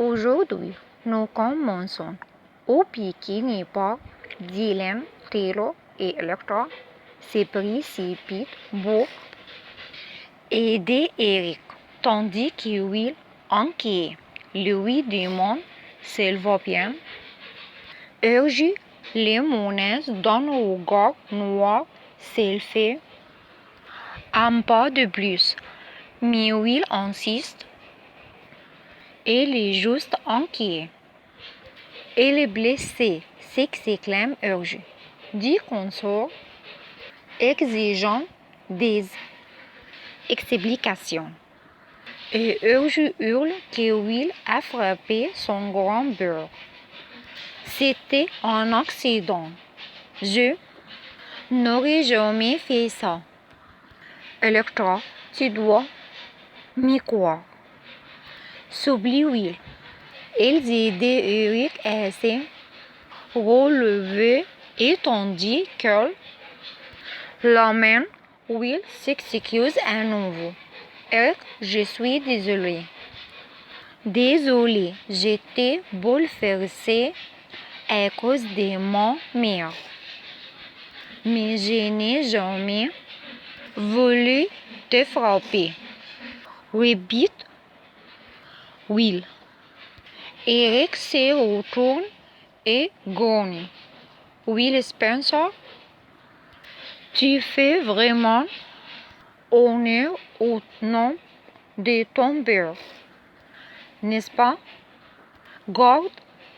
Aujourd'hui, nous commençons au pied n'est pas Dylan, Taylor et Electra se précipitent pour aider Eric, tandis que Will, inquiet, lui demande s'il va bien. Urge les menaces d'un regard noir s'il fait un pas de plus, mais Will insiste. Il est juste inquiet. Il est blessé, s'exclame Urge, dit consort, exigeant des explications. Et Urge hurle que Will a frappé son grand-père. C'était un accident. Je n'aurais jamais fait ça. Electra, tu dois m'y croire. S'oublie Will. Ils aidaient Eric à se relever et tandis qu'elle l'emmène, Will s'excuse à nouveau. Eric, je suis désolé. Désolé, j'étais bouleversée à cause de ma mère. Mais je n'ai jamais voulu te frapper. Répète Will. Eric se retourne et grogne. Will Spencer, tu fais vraiment honneur au nom de ton père, n'est-ce pas? Garde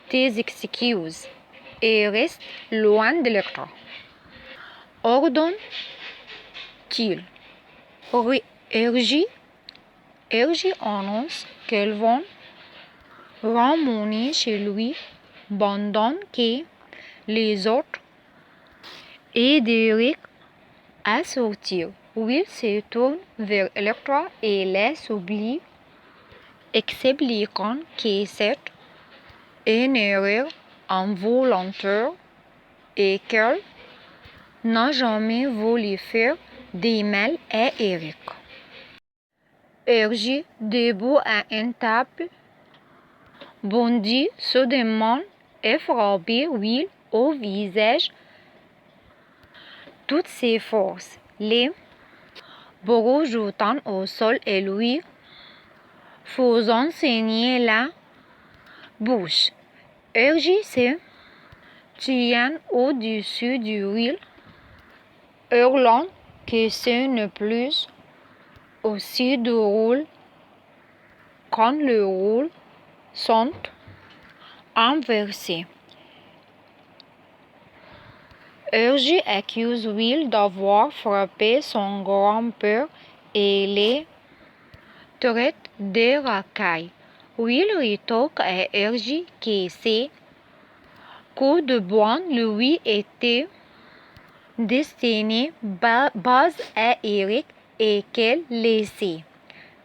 tes excuses et reste loin de l'écran. Ordonne-t-il. Ergie annonce qu'elles vont ramener chez lui pendant que les autres aident Eric à sortir. Will se tourne vers Electra et laisse oublier, expliquant que c'est une erreur involontaire et qu'elle n'a jamais voulu faire de mal à Eric. Ergie, debout à une table, bondit soudainement et frappait Will au visage toutes ses forces, les bras jetant au sol et lui faisant saigner la bouche. Ergie se tient au-dessus de Will, hurlant que ce n'est plus aussi drôle quand les rôles sont inversés. Ergie accuse Will d'avoir frappé son grand-père et les traite de racailles. Will rétorque à Ergie que ces coups de poing lui étaient destinés bas à Eric et qu'elle laissait.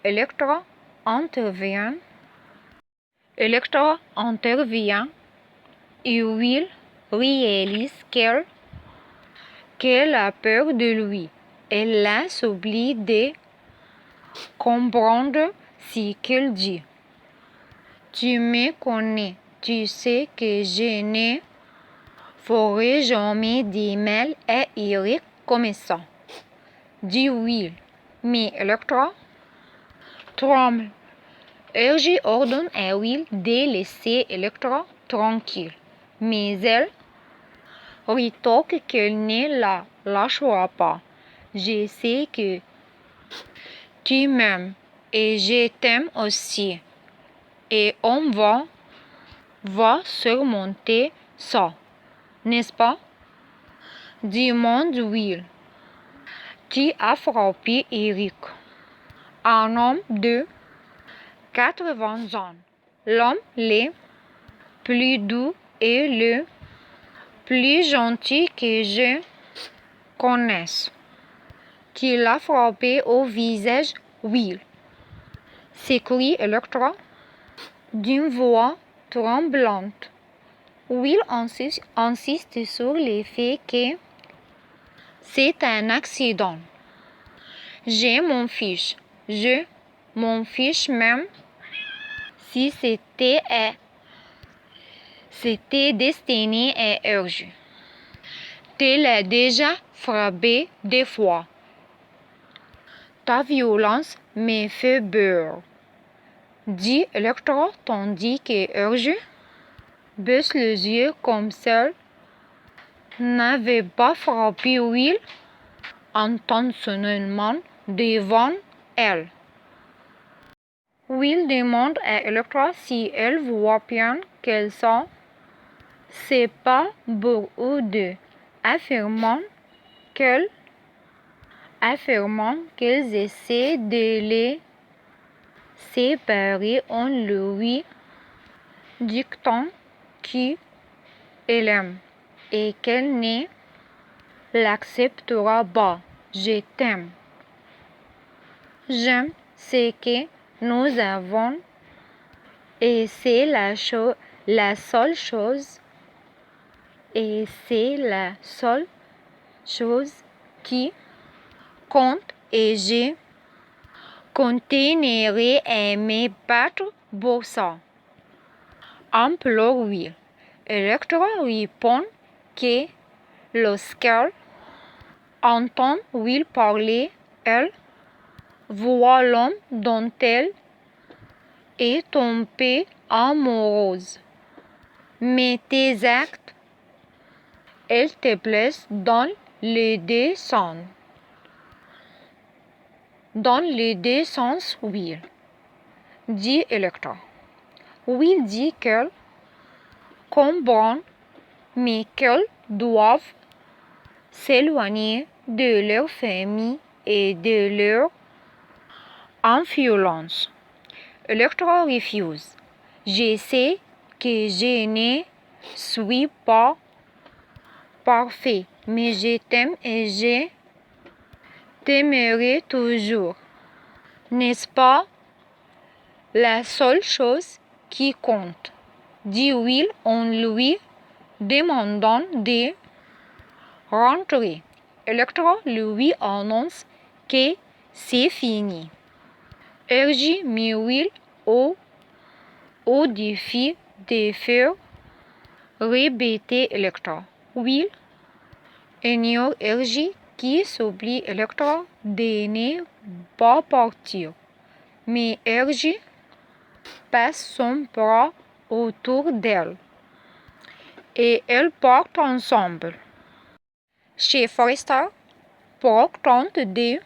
Electra intervient et Will réalise qu'elle a peur de lui. Elle laisse oublier de comprendre ce qu'il dit. Tu me connais, tu sais que je ne ferai jamais de mal à Eric comme ça, dit Will. Mais Electra tremble. Ergie ordonne à Will de laisser Electra tranquille, mais elle rétorque qu'elle ne la lâchera pas. Je sais que tu m'aimes et je t'aime aussi, et on va surmonter ça, n'est-ce pas? Demande Will. Tu as frappé Eric, un homme de 80 ans, l'homme le plus doux et le plus gentil que je connaisse. Tu l'as frappé au visage, Will, s'écrie Electra d'une voix tremblante. Will insiste sur le fait que c'est un accident. Je m'en fiche même si c'était destiné à Urgie. Tu l'as déjà frappé des fois. Ta violence me fait peur, dit Electra tandis que Urgie baisse les yeux comme celle n'avait pas frappé Will intentionnellement devant elle. Will demande à Electra si elle voit bien qu'elle sent ses pas beaucoup de affirmant qu'elles essaient de les séparer en lui dictant qui elle aime et qu'elle ne l'acceptera pas. Je t'aime. J'aime ce que nous avons et c'est la seule chose qui compte et je continuerai à me battre pour ça. Implore Will. Electra répond que lorsqu'elle entend Will parler, elle voit l'homme dont elle est tombée amoureuse. Mais tes actes, elle te blesse dans les deux sens. Dans les deux sens, Will, dit Electra. Will dit qu'elle comprend, mais qu'elles doivent s'éloigner de leur famille et de leur influence. Electra refuse. Je sais que je ne suis pas parfait, mais je t'aime et je t'aimerai toujours. N'est-ce pas la seule chose qui compte? Dit Will en lui demandant de rentrer. Electra lui annonce que c'est fini. Urgie mit Will au défi de faire répéter Electra. Will ignore Urgie qui supplie Electra de ne pas partir. Mais Urgie passe son bras autour d'elle et elles partent ensemble. Chez Forrester, Brock tente de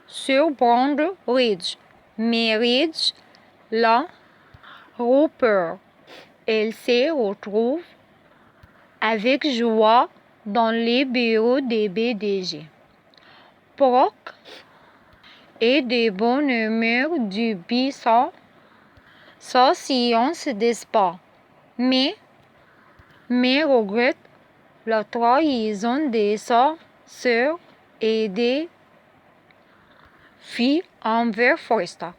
surprendre Ridge, mais Ridge la repère. Elle se retrouve avec joie dans les bureaux des BDG. Brock est de bonne humeur depuis sa séance de spa, mais regrette la trahison de sa sœur et des filles envers Forrester.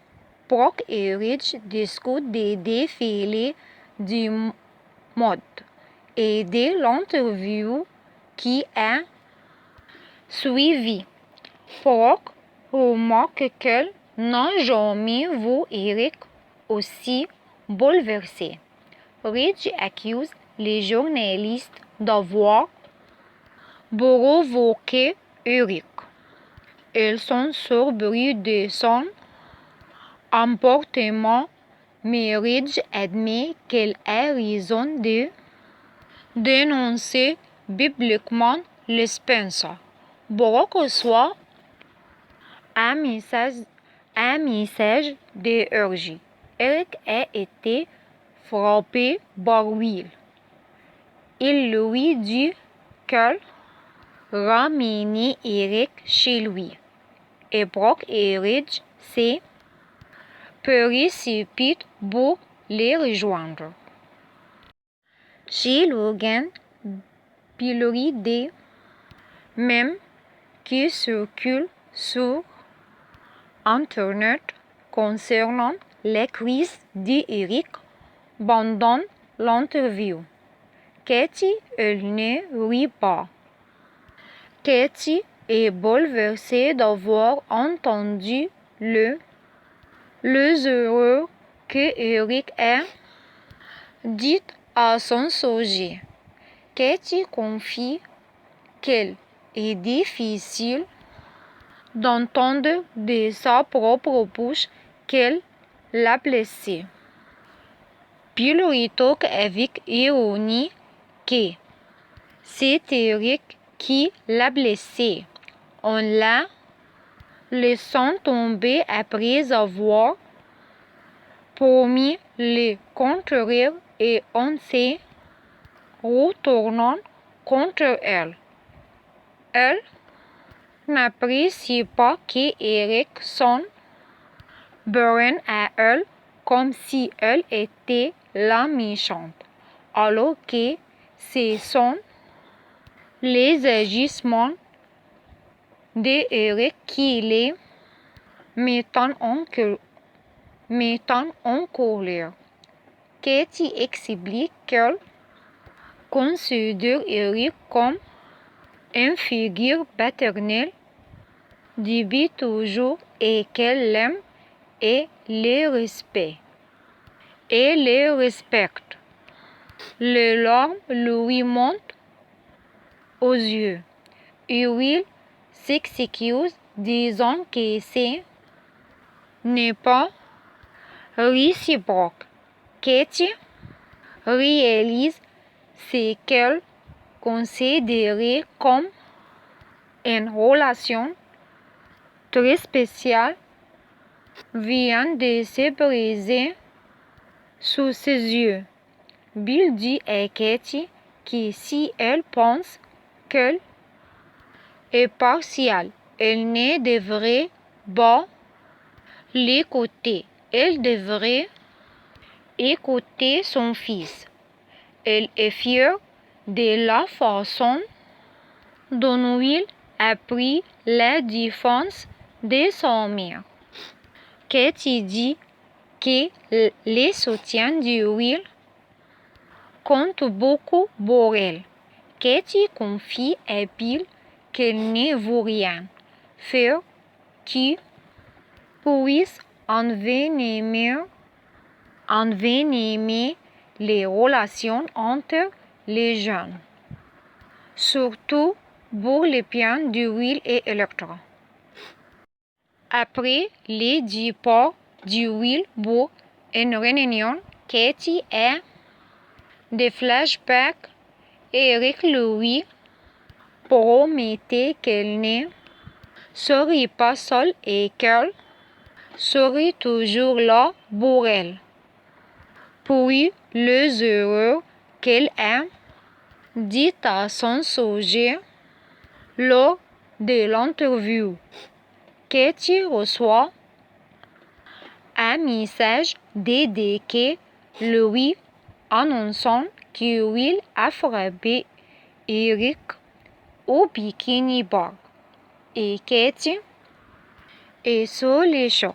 Brock et Ridge discutent des défilés du mode et de l'interview qui a suivi. Brock remarque qu'elle n'a jamais vu Eric aussi bouleversé. Ridge accuse les journalistes d'avoir provoqué Eric. Ils sont surpris de son comportement, mais Ridge admet qu'elle a raison de dénoncer publiquement le Spencer. Brock reçoit un message de Urgie. Eric a été frappé par Will. Il lui dit qu'elle ramène Eric chez lui. Et Brock et Ridge se précipitent pour les rejoindre. Chez Logan, pilori des mèmes qui circulent sur Internet concernant la crise d'Eric pendant l'interview. Katie, elle ne rit pas. Katie est bouleversée d'avoir entendu les heureux que Eric a dit à son sujet. Katie confie qu'il est difficile d'entendre de sa propre bouche qu'elle l'a blessé. Bill rétorque avec ironie que c'est Eric qui l'a blessé. On l'a laissant tomber après avoir promis le contraire et on s'est retournant contre elle. Elle n'apprécie pas qu'Eric s'en prenne à elle comme si elle était la méchante, alors que ce sont les agissements d'Eric qui les mettent en colère. Katie explique qu'elle considère Eric comme une figure paternelle depuis toujours et qu'elle l'aime et le respecte. Les larmes lui montent aux yeux. Will s'excuse, disant que ce n'est pas réciproque. Katie réalise ce qu'elle considérait comme une relation très spéciale vient de se briser sous ses yeux. Bill dit à Katie que si elle pense qu'elle est partiale, elle ne devrait pas l'écouter. Elle devrait écouter son fils. Elle est fière de la façon dont Will a pris la défense de son mère. Katie dit que le soutien de Will compte beaucoup pour elle. Katie confie à Bill qu'elle ne veut rien faire qui puisse envenimer les relations entre les jeunes, surtout pour le bien de Will et Electra. Après le départ de Will pour une réunion, Katie a des flashbacks. Eric lui promettait qu'elle ne serait pas seule et qu'elle serait toujours là pour elle. Puis les erreurs qu'elle a dites à son sujet lors de l'interview. Katie reçoit un message dédié lui annonçant que Will a frappé Eric au Bikini Bar et Katie est sous le choc.